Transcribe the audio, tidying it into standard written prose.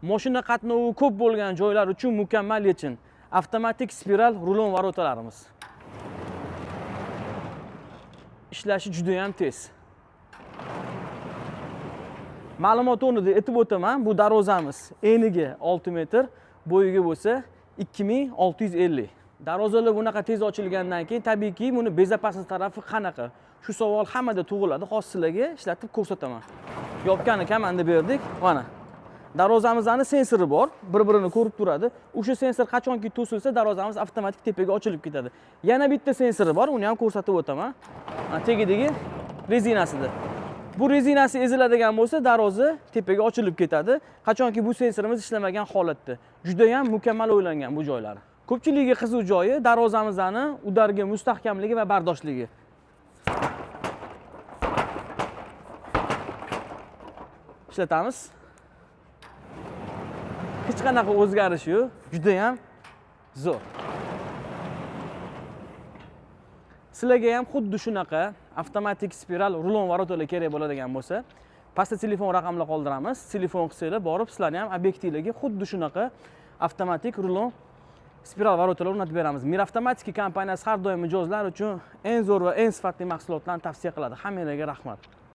mashina qatnovi ko'p bo'lgan joylar uchun mukammal yechim. Avtomatik spiral rulon varotalarimiz. Ishlashi juda ham tez. Ma'lumot o'rnida aytib o'taman, bu darvozamiz eniga 6 metr, bo'yiga bo'lsa 2650. Darvozalar bunaqa tez ochilgandan keyin tabiiyki buni bezopasnost tarafi qanaqa? Shu savol hammada tug'iladi. Hozir sizlarga ishlatib ko'rsataman. Yopgani komanda berdik. Mana. Darvozamizning sensori bor, bir-birini ko'rib turadi. O'sha sensor qachonki to'silsa, darvozamiz avtomatik tepaga ochilib ketadi. Yana bitta sensori bor, uni ham ko'rsatib o'taman. Tegidagi rezinasida. Bu rezinasi eziladigan bo'lsa, darvoza tepaga ochilib ketadi. Qachonki bu sensorimiz ishlamagan holatda. Juda ham mukammal o'ylangan bu joylari. Ko'pchiligiga qiziq joyi darvozamizning udarga mustahkamligi va bardoshligi. Ishlatamiz. Hech qanaqa o'zgarish yo'q, juda ham zo'r. Sizlarga ham xuddi shunaqa avtomatik spiral rulon varotalar kerak bo'ladigan bo'lsa, pastda telefon raqamini qoldiramiz. Telefon qilsanglar, borib sizlarni ham obyektivlarga xuddi shunaqa avtomatik rulon spiral varotalar o'rnatib beramiz. Mir Avtomatika kompaniyasi har doim mijozlar uchun eng zo'r va eng sifatli mahsulotlarni tavsiya qiladi. Hammalarga rahmat.